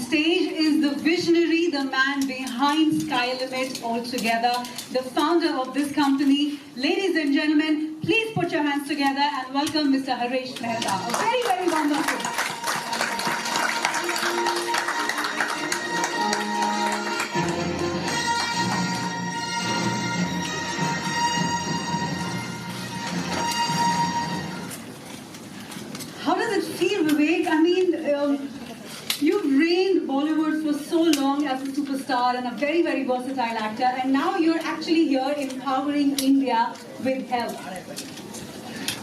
stage is the visionary, the man behind Skylimit altogether, the founder of this company. Ladies and gentlemen, please put your hands together and welcome Mr. Harish Mehta. A very, very warm welcome. How does it feel, Vivek? I mean, you've reigned Bollywood for so long as a superstar and a very, very versatile actor, and now you're actually here empowering India with health.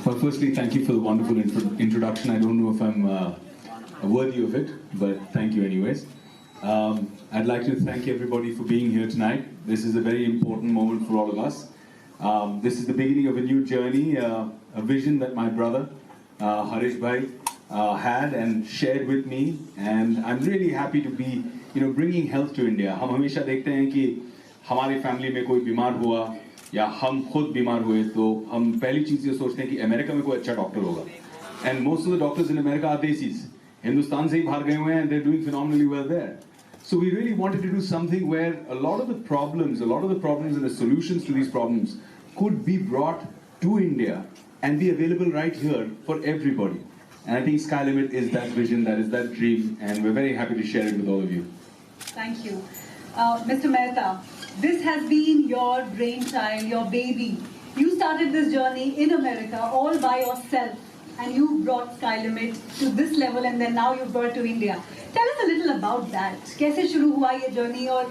Well, firstly, thank you for the wonderful introduction. I don't know if I'm worthy of it, but thank you anyways. I'd like to thank everybody for being here tonight. This is a very important moment for all of us. This is the beginning of a new journey, a vision that my brother, Harish Bhai, had and shared with me, and I'm really happy to be, bringing health to India. हम हमेशा देखते हैं कि हमारी family में कोई बीमार हुआ या हम खुद बीमार हुए तो हम पहली चीज़ ये सोचते हैं कि अमेरिका में कोई अच्छा डॉक्टर होगा. And most of the doctors in America are desis. Hindustan से ही बाहर गए हुए हैं and they're doing phenomenally well there. So we really wanted to do something where a lot of the problems and the solutions to these problems could be brought to India and be available right here for everybody. And I think Skylimit is that vision, that is that dream, and we're very happy to share it with all of you. Thank you. Mr. Mehta, this has been your brainchild, your baby. You started this journey in America all by yourself, and you brought Skylimit to this level, and then now you've brought it to India. Tell us a little about that. कैसे शुरू हुआ ये journey और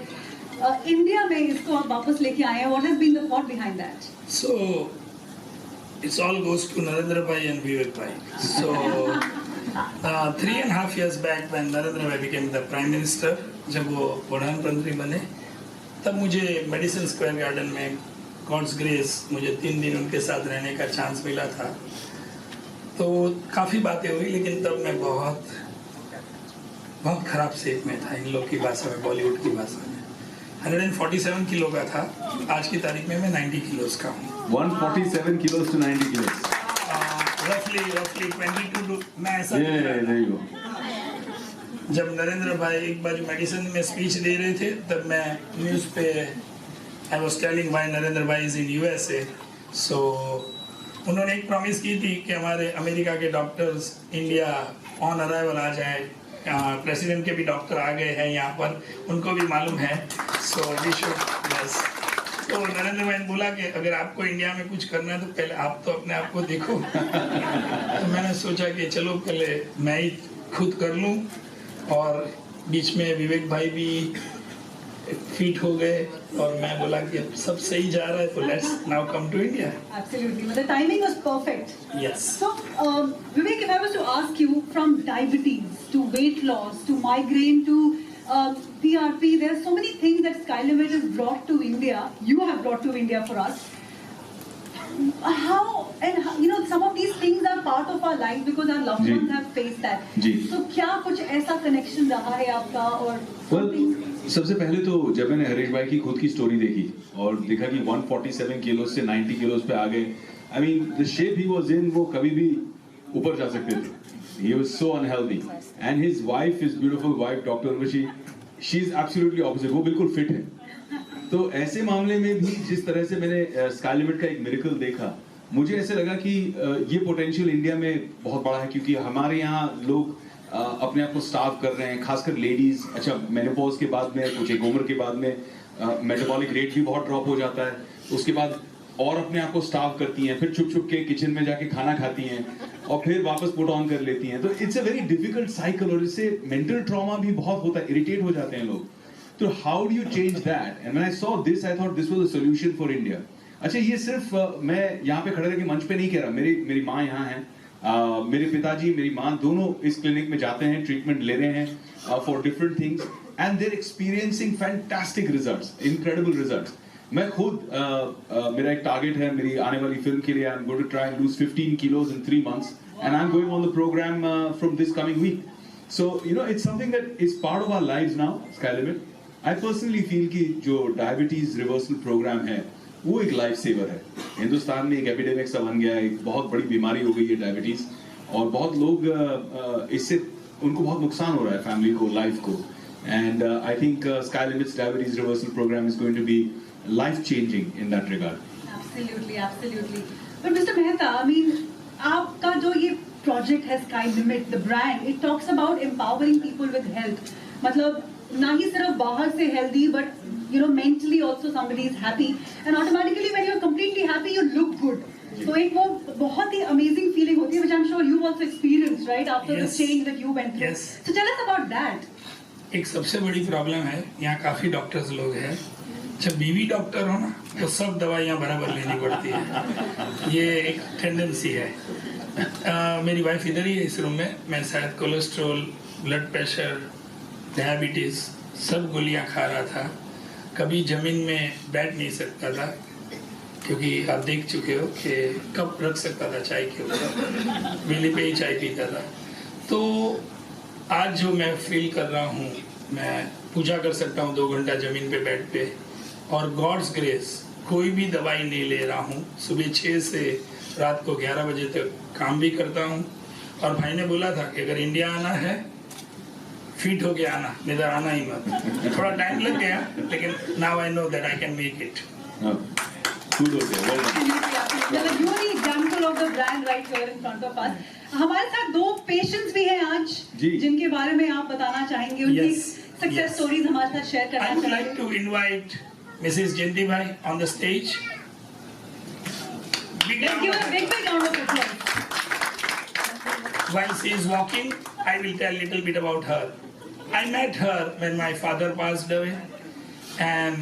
India में इसको आप वापस लेके आए हैं? What has been the thought behind that? So, it all goes to Narendra Bhai and Vivek Bhai. So, 3.5 years back when Narendra Bhai became the Prime Minister, जब वो प्रधानमंत्री बने, तब मुझे मेडिसिन स्क्वायर गार्डन में गॉड्स ग्रेस मुझे 3 दिन उनके साथ रहने का चांस मिला था. तो काफ़ी बातें हुई, लेकिन तब मैं बहुत खराब सेहत में था. इन लोग की भाषा में, बॉलीवुड की भाषा में 147 किलो का था. आज की तारीख में मैं 90 किलोस का हूँ. 147 kilos to 90 kilos. Roughly 22 to मैं ऐसा. There you go. जब नरेंद्र भाई एक बार मेडिसिन में स्पीच दे रहे थे, तब मैं न्यूज़ पे I was telling why Narendra भाई is in USA. So उन्होंने एक प्रॉमिस की थी कि हमारे अमेरिका के डॉक्टर्स इंडिया ऑन अराइवल आ जाए. प्रेसिडेंट के भी डॉक्टर आ गए हैं यहाँ पर, उनको भी मालूम है. So we should yes. तो नरेंद्र भाई ने बोला कि अगर आपको इंडिया में कुछ करना है तो पहले आप तो अपने आप को देखो. तो मैंने सोचा कि चलो पहले मैं ही खुद कर लूँ, और बीच में विवेक भाई भी फिट हो गए और मैं बोला कि सब सही जा रहा है तो let's now come to India. Absolutely. The timing was perfect. Yes. So, Vivek, if I was to ask you, from diabetes to weight loss to migraine to PRP, there are so many things that Skylimit has brought to India. You have brought to India for us. Some of these things are part of our lives because our loved ones have faced that. So, क्या कुछ ऐसा connection रहा है आपका और? Well, सबसे पहले तो जब मैंने हरीश भाई की खुद की स्टोरी देखी और देखा कि 147 किलोस से 90 किलोस पे आ गए. I mean, the shape he was in, वो कभी भी ऊपर जा सकते थे. He was so unhealthy, and his wife, his beautiful wife, Dr. Urvashi, she's absolutely opposite. वो बिल्कुल फिट है. तो ऐसे मामले में भी जिस तरह से मैंने Skylimit का एक मिरेकल देखा, मुझे ऐसे लगा कि ये पोटेंशियल इंडिया में बहुत बड़ा है, क्योंकि हमारे यहाँ लोग अपने आप को स्टार्व कर रहे हैं, खासकर लेडीज. अच्छा, मेनोपॉज के बाद में, कुछ एक उम्र के बाद में मेटाबॉलिक रेट भी बहुत ड्रॉप हो जाता है. उसके बाद और अपने आप को स्टार्व करती हैं, फिर छुप छुप के किचन में जाके खाना खाती हैं और फिर वापस पुट ऑन कर लेती हैं. तो it's a very difficult cycle, और इससे मेंटल ट्रॉमा भी बहुत होता है, इरिटेट हो जाते हैं लोग. तो how do you change that? And when I saw this, I thought this was a solution for India. अच्छा, ये सिर्फ मैं यहाँ पे खड़े रह के मंच पे नहीं कह रहा. मेरी माँ यहाँ है, मेरे पिताजी, मेरी माँ दोनों इस क्लिनिक में जाते हैं, ट्रीटमेंट ले रहे हैं for different things, and they are experiencing fantastic results, incredible results. मैं खुद मेरा एक टारगेट है मेरी आने वाली फिल्म के लिए. I am going to try and lose 15 kilos in 3 months, and I'm going on the program from this coming week. So it's something that is part of our lives now, Skylimit. I personally feel कि जो diabetes reversal programme है वो एक life saver है. हिंदुस्तान में एक epidemic सा बन गया है, एक बहुत बड़ी बीमारी हो गई है डायबिटीज, और बहुत लोग इससे उनको बहुत नुकसान हो रहा है, फैमिली को, लाइफ को. And I think Sky Limit's diabetes reversal program is going to be life-changing in that regard. Absolutely, absolutely. But Mr. Mehta, I mean, आपका जो ये project है Sky Limit, the brand, it talks about empowering people with health. मतलब ना ही सिर्फ बाहर से healthy, but you know mentally also somebody is happy, and automatically when you're completely happy, you look good. So एक वो बहुत ही amazing feeling होती है, which I'm sure you've also experienced, right, after the change that you went through. Yes. So tell us about that. एक सबसे बड़ी problem है, यहाँ काफी डॉक्टर्स लोग हैं, जब बीवी डॉक्टर हो ना तो सब दवाइयाँ बराबर लेनी पड़ती है, ये एक टेंडेंसी है। मेरी वाइफ इधर ही है इस रूम में, मैं शायद कोलेस्ट्रॉल, ब्लड प्रेशर, डायबिटीज सब गोलियाँ खा रहा था, कभी जमीन में बैठ नहीं सकता था, क्योंकि आप देख चुके हो कि कप रख सकता था चाय के ऊपर, वेले पे ही चाय पीता था। तो आज जो मैं फील कर रहा हूँ, मैं पूजा कर सकता हूँ 2 घंटा जमीन पे बेड पे, और गॉड्स ग्रेस कोई भी दवाई नहीं ले रहा हूँ, सुबह 6 से रात को 11 बजे तक काम भी करता हूँ। और भाई ने बोला था कि अगर इंडिया आना है फिट होके आना, नहीं तो आना ही मत। थोड़ा टाइम लग गया, लेकिन now I know that I can make it. You are the example of the brand right here in front of us. हमारे साथ 2 पेशेंट्स भी हैं आज, जिनके बारे में आप बताना चाहेंगे, उनकी सक्सेस स्टोरीज हमारे साथ शेयर करना चाहेंगे। I would like to invite Mrs. Jayati bhai on the stage. Let's give a big round of applause. While she is walking, I will tell a little bit about her. I met her when my father passed away, and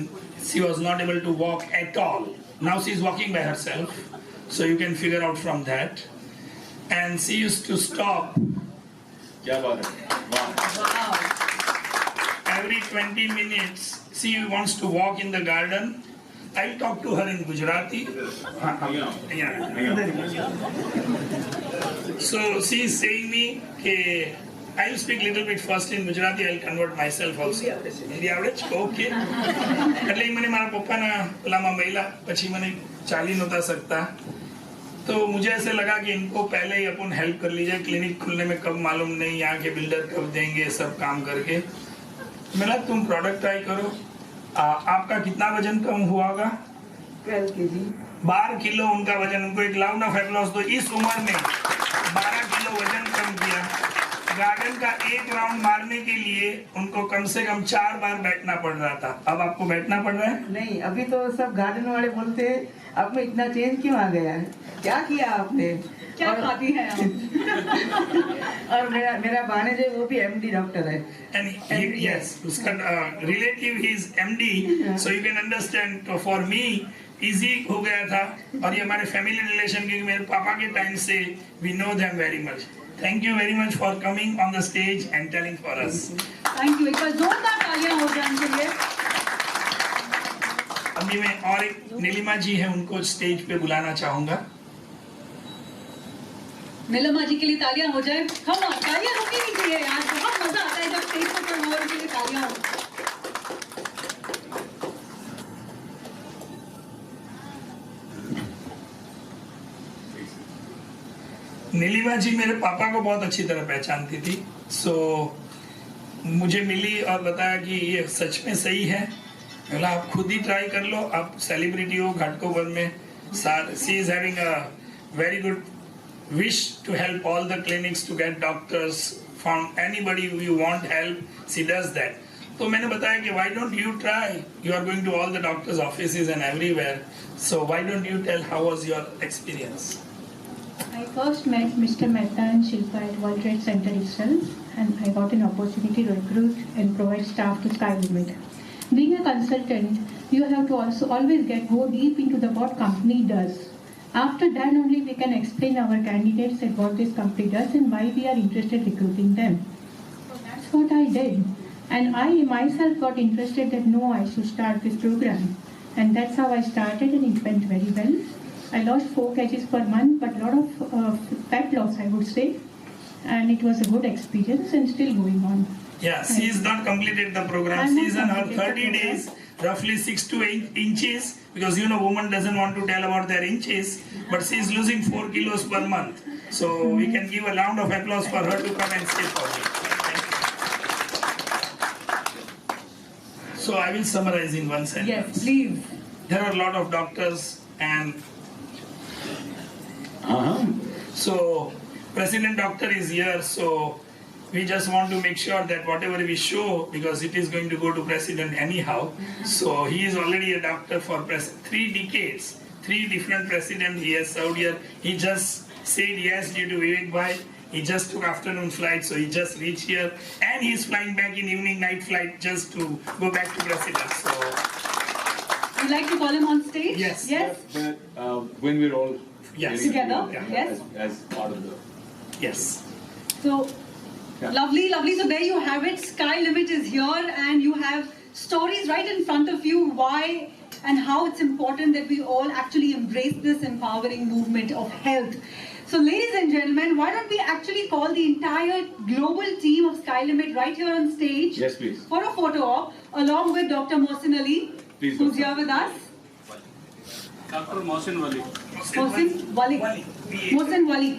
she was not able to walk at all. Now she is walking by herself, so you can figure out from that. And she used to stop क्या बात है, वाह। every 20 minutes. She wants to walk in the garden. I'll talk to her in Gujarati. So she is saying me that I will speak little bit first in Gujarati. I'll convert myself also. Hindi આવડે છે? Okay. એટલે મને મારા પપ્પાના પેલામાં મહિલા પછી મને ચાલી નહોતા सकता. तो मुझे ऐसे लगा कि इनको पहले ही अपन हेल्प कर लीजिए, क्लिनिक खुलने में कब मालूम नहीं, यहाँ के बिल्डर कब देंगे, सब काम करके। मैंने तुम प्रोडक्ट ट्राई करो। आपका कितना वजन कम हुआ होगा? 12 kg। 12 किलो उनका वजन, उनको एक राउंड ऑफ एप्लॉज दो। इस उम्र में 12 किलो वजन कम किया। गार्डन का एक राउंड मारने के लिए उनको कम से कम 4 बार बैठना पड़ रहा था। अब आपको बैठना पड़ रहा है? नहीं, अभी तो सब गार्डन वाले बोलते हैं आप में इतना चेंज क्यों आ गया है, क्या किया आपने, क्या खाती हैं आप? और मेरा भानेज है वो भी MD डॉक्टर है। And yes, उसका relative he is MD, so you can understand. तो for me easy हो गया था, और ये हमारे फैमिली रिलेशन के मेरे पापा के टाइम से we know them very much. Thank you very much for coming on the stage and telling for us. Thank you. एक बार जोरदार तालियां हो जाएं इनके लिए। अभी मैं और एक नीलिमा जी है, उनको स्टेज पे बुलाना चाहूंगा। नीलिमा जी के लिए तालियां हो जाए। हम तालियां रुकी नहीं चाहिए यार, बहुत मजा आता है जब स्टेज पर कोई और के लिए तालियां हो। नीलिमा जी मेरे पापा को बहुत अच्छी तरह पहचानती थी, सो मुझे मिली और बताया कि ये सच में सही है। बोला आप खुद ही ट्राई कर लो, आप सेलिब्रिटी हो घाटकोपर में। She is having a very good wish to help all the clinics to get doctors from anybody who you want help. She does that. तो मैंने बताया कि why don't you try? You are going to all the doctors' offices and everywhere. So why don't you tell how was your experience? I first met Mr. Mehta and Shilpa at World Trade Center itself, and I got an opportunity to recruit and provide staff to Sky Limit. Being a consultant, you have to also always go deep into what company does. After that only we can explain our candidates at what this company does and why we are interested in recruiting them. So that's what I did. And I myself got interested that no, I should start this program. And that's how I started, and it went very well. I lost 4 kgs per month, but a lot of fat loss, I would say. And it was a good experience and still going on. Yeah, she has not completed the program. She is on her 30 days, roughly 6 to 8 inches, because you know woman doesn't want to tell about their inches, but she is losing 4 kilos per month. So we can give a round of applause for her to come and stay for me. So I will summarize in one sentence. Yes, please. There are a lot of doctors and so President Doctor is here, so we just want to make sure that whatever we show, because it is going to go to President anyhow, so he is already a doctor for 3 decades, 3 different presidents he has served here. He just said yes due to Vivek Bhai. He just took afternoon flight, so he just reached here, and he's flying back in evening night flight just to go back to President. So You'd like to call him on stage? Yes. Yes? But when we're all Yes. Together? Yeah. Yes? as part of the... yes. So, Yeah. lovely, lovely. So there you have it. Sky Limit is here and you have stories right in front of you why and how it's important that we all actually embrace this empowering movement of health. So ladies and gentlemen, why don't we actually call the entire global team of Sky Limit right here on stage Yes, please. for a photo op along with Dr. Mohsin Ali, Please, who's Dr. here with us. Dr. Mohsin Wali. Mohsin Wali. Mohsin Wali.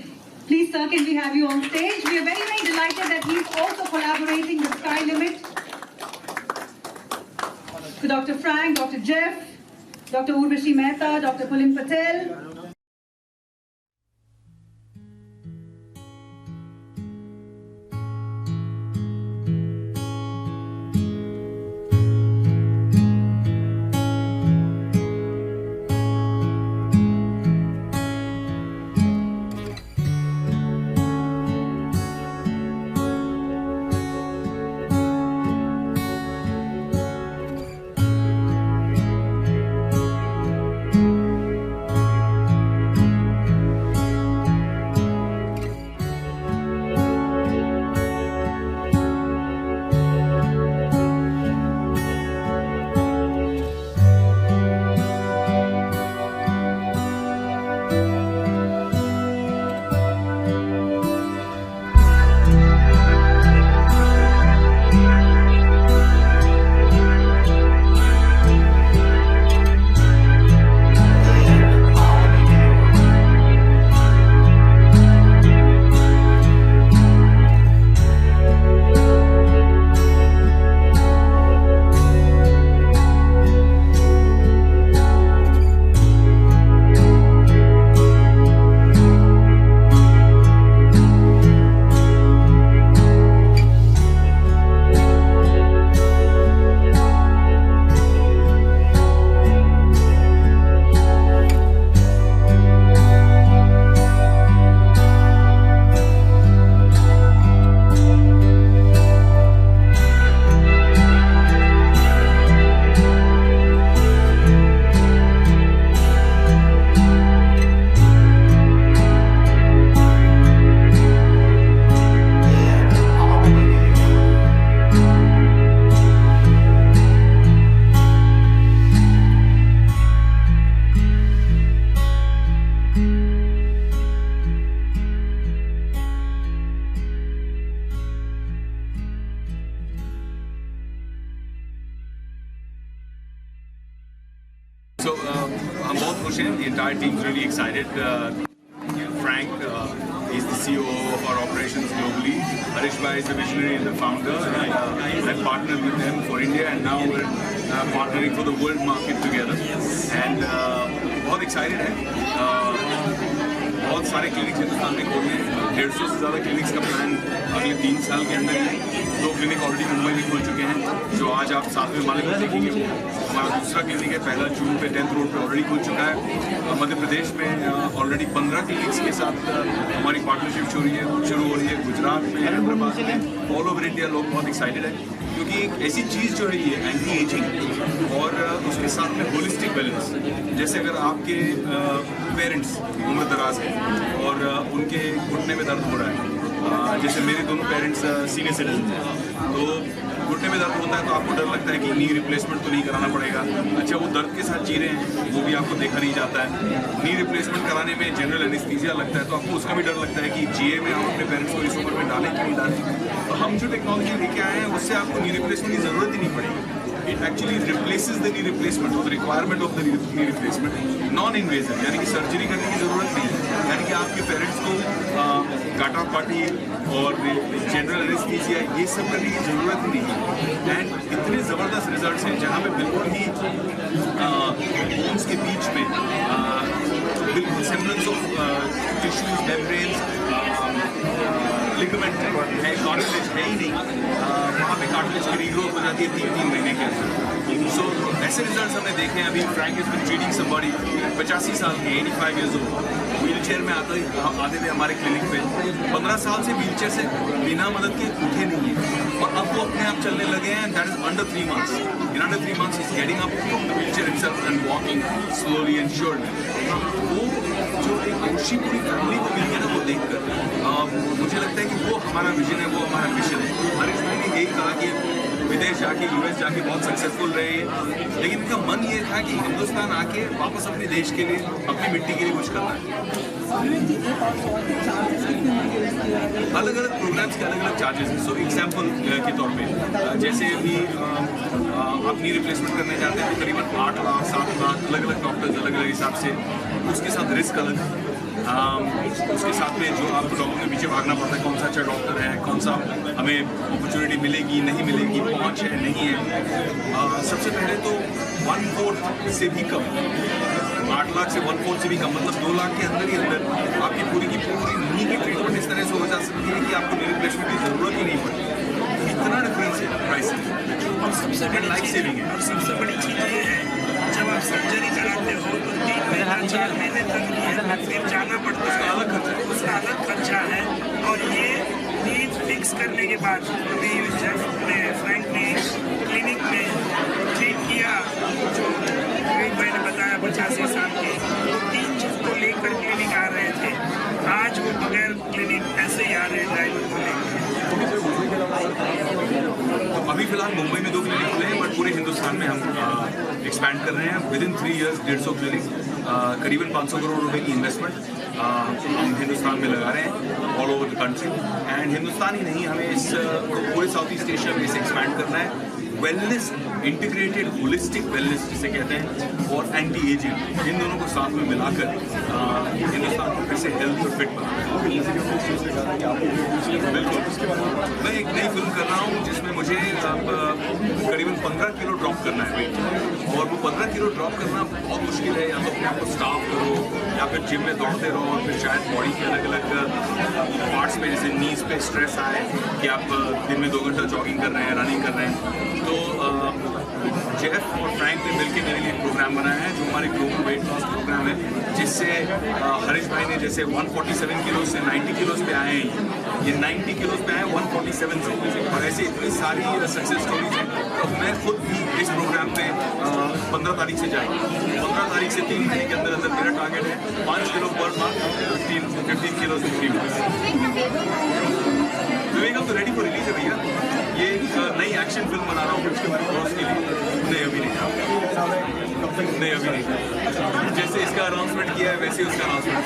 Please, sir, can we have you on stage? We are very, very delighted that he's also collaborating with Sky Limit. So Dr. Frank, Dr. Jeff, Dr. Urvashi Mehta, Dr. Pulin Patel. So हम बहुत खुश हैं. The entire team is really excited. Frank, he's the COO of our operations globally. Harish Bhai is the visionary and the founder, and I partnered with them for India, and now we're partnering for the world market together. And बहुत excited हैं. बहुत सारे clinics Hindustan में खोलने हैं. 150 से ज़्यादा clinics का प्लान अगले 3 साल के अंदर है. 2 क्लिनिक ऑलरेडी मुंबई में खुल चुके हैं, जो आज आप साथ में मालिक देखेंगे. हमारा दूसरा क्लिनिक है, पहला जून पे 10th रोड पे ऑलरेडी खुल चुका है. और मध्य प्रदेश में ऑलरेडी 15 क्लिनिक्स के साथ हमारी पार्टनरशिप शुरू हो रही है. गुजरात में, हैदराबाद में, ऑल ओवर इंडिया लोग बहुत एक्साइटेड है, क्योंकि एक ऐसी चीज़ जो है ये एंटी एजिंग और उसके साथ में होलिस्टिक बैलेंस. जैसे अगर आपके पेरेंट्स उम्र दराज हैं और उनके घुटने में दर्द हो रहा है, जैसे मेरे दोनों पेरेंट्स सीनियर सिटीजन हैं, तो घुटने में दर्द होता है तो आपको डर लगता है कि नी रिप्लेसमेंट तो नहीं कराना पड़ेगा. अच्छा, वो दर्द के साथ जी रहे हैं, वो भी आपको देखा नहीं जाता है. नी रिप्लेसमेंट कराने में जनरल एनेस्थीसिया लगता है, तो आपको उसका भी डर लगता है कि जीए में आप अपने पेरेंट्स को इस उम्र में डालें कि नहीं डालें. तो हम जो टेक्नोलॉजी लेके आए हैं उससे आपको नी रिप्लेसमेंट की ज़रूरत ही नहीं पड़ेगी. It actually replaces the knee replacement or the requirement of the knee replacement. Non-invasive, यानी कि सर्जरी करने की ज़रूरत नहीं है, यानी कि कि आपके पेरेंट्स को काटा पाटी और जनरल एनेस्थीसिया ये सब करने की ज़रूरत नहीं है। एंड इतने ज़बरदस्त रिजल्ट्स हैं जहाँ पे बिल्कुल ही बोन्स के बीच में बिल्कुल semblance of tissues, membranes, ligament है, कार्टिलेज है ही नहीं, वहाँ पे कार्टिलेज की रीग्रोथ हो जाती है 3-3 महीने के अंदर। सो ऐसे रिजल्ट्स हमने देखे हैं। अभी Frank is been treating somebody 85 साल के, 85 ईयर्स ओल्ड, व्हील चेयर में आते थे हमारे क्लिनिक पे, 15 साल से व्हील चेयर से बिना मदद के उठे नहीं है और अब वो अपने आप चलने लगे हैं। That is under 3 months. In under 3 months he's getting up from the wheelchair himself and walking slowly and surely. वो जो एक खुशी पूरी फैमिली को मिल गया ना, वो देखकर मुझे लगता है कि वो हमारा विजन है, वो हमारा मिशन है। हरीश भाई ने यही कहा कि विदेश जाके, यूएस जाके बहुत सक्सेसफुल रहे, लेकिन उनका मन ये था कि हिंदुस्तान आके वापस अपने देश के लिए, अपनी मिट्टी के लिए कुछ करना है। अलग अलग प्रोग्राम्स के अलग अलग चार्जेस हैं। सो एग्जाम्पल के तौर पे जैसे अभी अपनी रिप्लेसमेंट करने जाते हैं तो करीबन 8 लाख 7 लाख अलग अलग डॉक्टर्स अलग अलग हिसाब से, उसके साथ रिस्क अलग, उसके साथ में जो आपको डॉक्टर के पीछे भागना पड़ता है, कौन सा अच्छा डॉक्टर है, कौन सा हमें अपॉर्चुनिटी मिलेगी नहीं मिलेगी, पहुंच है नहीं है। सबसे पहले तो 1/4 से भी कम, 8 लाख से 1/4 से भी कम, मतलब 2 लाख के अंदर ही अंदर आपकी पूरी की पूरी नी की ट्रीटमेंट इस तरह से हो जा सकती है कि आपको नी रिप्लेसमेंट की जरूरत ही नहीं पड़ती। इतना डिफरेंस है प्राइस में, और सबसे बड़ी लाइफ सेविंग है। और सबसे बड़ी चीज़ ये है, जब आप सर्जरी कराते हो तो 3 महीना 4 महीने तक फिर जाना पड़ता है, उसका अलग खर्चा है। और ये नीड फिक्स करने के बाद अभी फ्रैंक ने क्लिनिक में ट्रीट किया, जो भाई ने बताया 85 साल के, वो 3 चीज़ को लेकर क्लिनिक आ रहे थे, आज वो बगैर क्लिनिक ऐसे ही आ रहे हैं ड्राइवर को लेकर। अभी फिलहाल मुंबई में 2 क्लिनिक खुले हैं, बट पूरे हिंदुस्तान में हम एक्सपैंड कर रहे हैं। विद इन 3 years 150 क्लिनिक, करीबन 500 करोड़ रुपए की इन्वेस्टमेंट हम हिंदुस्तान में लगा रहे हैं all over the country. And Hindustan ही नहीं, हमें इस पूरे साउथ ईस्ट एशिया में इसे एक्सपैंड करना है। वेलनेस, इंटीग्रेटेड होलिस्टिक वेलनेस जिसे कहते हैं, और एंटी एजिंग, इन दोनों को साथ में मिलाकर हिंदुस्तान को फिर से हेल्थ और फिट बनाना। बिल्कुल, मैं एक नई फिल्म कर रहा हूँ जिसमें मुझे करीबन 15 किलो ड्रॉप करना है वेट, और वो 15 किलो ड्रॉप करना बहुत मुश्किल है। या तो अपने आप को स्टाफ करो या फिर जिम में दौड़ते रहो, और फिर शायद बॉडी के अलग अलग पार्ट्स में जैसे नीज पे स्ट्रेस आए कि आप दिन में 2 घंटा जॉगिंग कर रहे हैं, रनिंग कर रहे हैं। तो जेफ और फ्रैंक ने मिलकर मेरे लिए प्रोग्राम बनाया है जो हमारे ग्लोबल वेट लॉस प्रोग्राम है, जिससे हरीश भाई ने जैसे 147 किलो से 90 किलो पे आए हैं, ये 90 किलो पे आए 147 से, और ऐसे इतनी सारी सक्सेस स्टोरीज हैं। तो मैं खुद भी इस प्रोग्राम में 15 तारीख से जाएंगे। 15 तारीख से 3 महीने के अंदर अंदर मेरा टारगेट है 5 किलो पर मंथ, 15 किलो से 3 विवेकम तो रेडी फॉर रिलीज है भैया। ये एक नई एक्शन फिल्म बना रहा हूँ उसके बारे में के लिए। नहीं अभी नहीं, नहीं अभी नहीं, जैसे इसका अनाउंसमेंट किया है वैसे उसका अनाउंसमेंट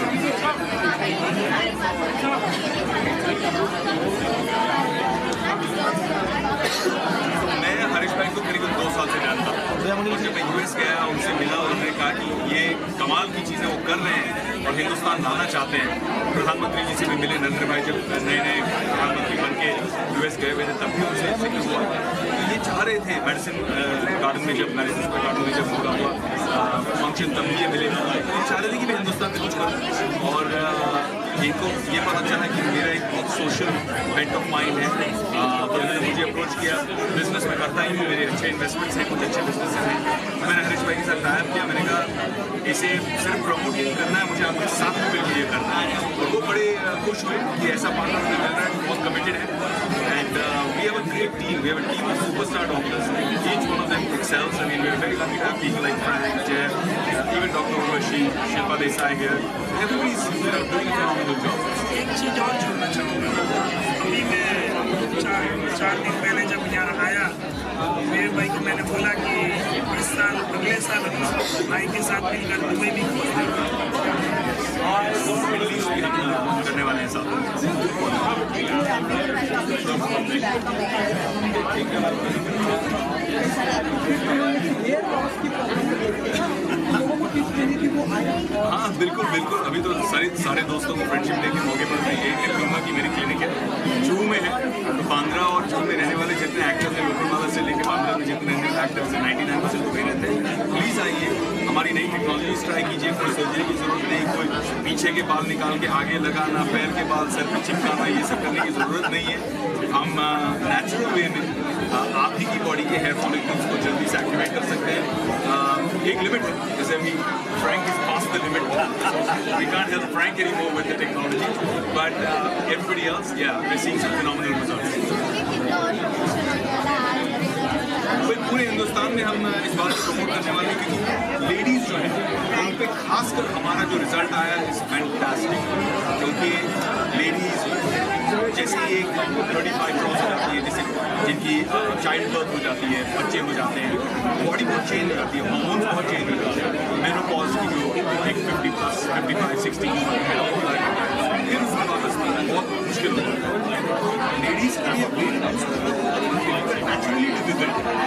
मैं हरीश भाई को करीबन 2 साल से जानता हूँ, और जब मैं यूएस गया उनसे मिला, उन्होंने कहा कि ये कमाल की चीज़ें वो कर रहे हैं और हिंदुस्तान लाना चाहते हैं। प्रधानमंत्री जी से भी मिले, नरेंद्र भाई जब नए नए प्रधानमंत्री बन के यूएस गए हुए थे तब भी उनसे जिक्र हुआ। तो ये चाह रहे थे मेडिसिन गार्डन में, जब मेडिसिन गार्डन में जब पूरा हुआ फंक्शन तब भी ये मिले, तो चाह रहे थे कि मैं हिंदुस्तान में कुछ करूँ। और इनको ये पता चला कि मेरा एक बहुत सोशल बेंट ऑफ माइंड है, तो उन्होंने मुझे अप्रोच किया। बिजनेस में करता ही हूँ, मेरे अच्छे इन्वेस्टमेंट्स हैं, कुछ अच्छे बिजनेस हैं। मैंने हरीश भाई के साथ टाइप किया, मैंने कहा इसे सिर्फ प्रमोट ही नहीं करना है, मुझे आपके साथ में मिलकर ये करना है। और वो बड़े खुश हुए कि ऐसा पार्टनर मिल रहा है, बहुत कमिटेड है। And we have a great team, we have a team of superstar doctors, each one of them excels. I mean we are very lucky to have people like Frank, Jeff, even doctor Urvashi, Shilpa Desai here, everybody is doing a phenomenal job. एक चीज़ और जोड़ना चाहूँगा, अभी मैं 4 दिन पहले जब यहाँ आया, मेरे भाई को मैंने बोला कि इस साल अगले साल भाई के साथ मिलकर दुबई भी करने वाले हैं साथ। लोगों को किस तरीके की वो हाँ बिल्कुल बिल्कुल, अभी तो सारे दोस्तों को फ्रेंडशिप डे के मौके पर मैं यही टिप दूंगा कि मेरी क्लिनिक है जूहू में है, तो बांद्रा और जूहू में रहने वाले जितने एक्टर्स हैं, लोकल से लेकर बांद्रा में जितने रहने वाले एक्टर्स हैं 99% लोग ही रहते हैं। प्लीज़ आइए, हमारी नई टेक्नोलॉजीज ट्राई कीजिए, कोई सर्जरी की जरूरत नहीं, कोई पीछे के बाल निकाल के आगे लगाना, पैर के बाल सर पे चिपकाना, ये सब करने की ज़रूरत नहीं है। हम नेचुरल वे में आप ही की बॉडी के हेयर फॉलिकल्स को जल्दी से एक्टिवेट कर सकते हैं। एक लिमिट है, जैसे अभी Frank is past the limit, we can't help Frank anymore with the technology, but everybody else या we are seeing some phenomenal results. पूरे हिंदुस्तान में हम इस बात को प्रमोट करने वाले हैं क्योंकि लेडीज जो है उन पे खासकर हमारा जो रिजल्ट आया इज फैंटास्टिक, क्योंकि लेडीज जैसे ही एक 35 क्रॉस हो जाती है, जैसे जिनकी चाइल्ड बर्थ हो जाती है, बच्चे हो जाते हैं, बॉडी बहुत चेंज हो जाती है, हार्मोन्स बहुत चेंज हो जाते हैं, मेनोपॉज की जो एक 50+, 55, 60 फिर उसके बाद बहुत मुश्किल हो जाता है। लेडीज के लिए वेट लॉस नेचुरली डिफिकल्ट है,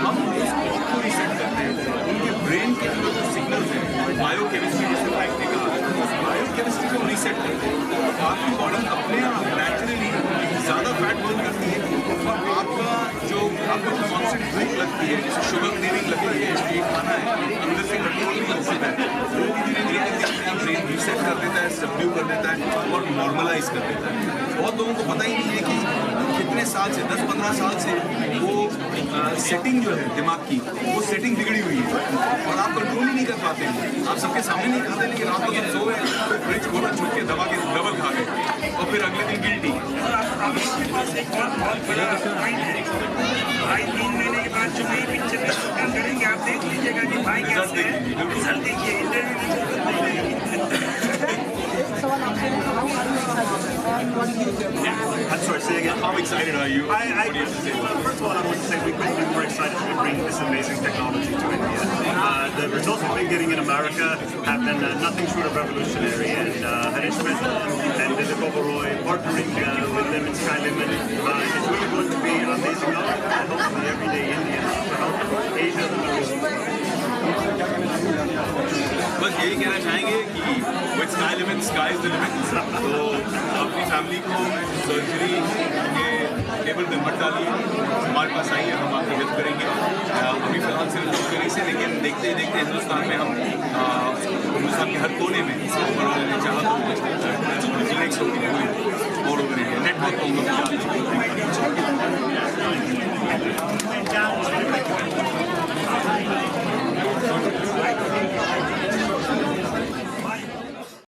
हम उस क्लॉक को रीसेट करते हैं, उनके ब्रेन के अंदर जो सिग्नल्स हैं, बायोकेमिस्ट्री जैसे फ्रैंक ने कहा, बायोकेमिस्ट्री को रीसेट करते हैं, आपकी बॉडी अपने आप नेचुरली ज़्यादा फैट बर्न करती है और आपका जो आपको कॉन्सेंट भूख लगती है, जैसे शुगर क्रेविंग लगती है, ये खाना है, अंदर से कंट्रोल नहीं हो सकता है, धीरे धीरे ब्रेन रीसेट कर देता है, सबड्यू कर देता है और नॉर्मलाइज कर देता है। बहुत लोगों को पता ही नहीं है कि कितने साल से 10-15 साल से वो सेटिंग जो है दिमाग की, वो सेटिंग बिगड़ी हुई है और आप कंट्रोल ही नहीं कर पाते हैं। आप सबके सामने नहीं खाते, लेकिन आप जब सो गए तो फ्रिज खोला, छुट के दबा के डबल खा गए और फिर अगले दिन गिल्टी। भाई 3 महीने के बाद जो नई पिक्चर में शूटिंग करेंगे, आप देख लीजिएगा कि भाई कैसे है, रिजल्ट देखिए, interview. I'm sorry, say again. How excited are you? First of all, I want to say we couldn't be more excited to bring this amazing technology to India. The results we've been getting in America have been nothing short of revolutionary, and Harish Mehta and Dilip Oberoi partnering with them in Skylimit is really going to be amazing, not only for the health of the everyday Indians, but also Asia and the Middle East. बस यही कहना चाहेंगे कि with sky limit, sky is the limit. तो अपनी family को surgery के table पे मत डालिए, हमारे पास आइए, हम आपकी हेल्प करेंगे। अभी फिलहाल सिर्फ सर्जरी से, लेकिन देखते ही देखते हिंदुस्तान में हम हिंदुस्तान के हर कोने में ओवरऑल चाहा तो क्लिनिक्स होती हैं और नेटवर्क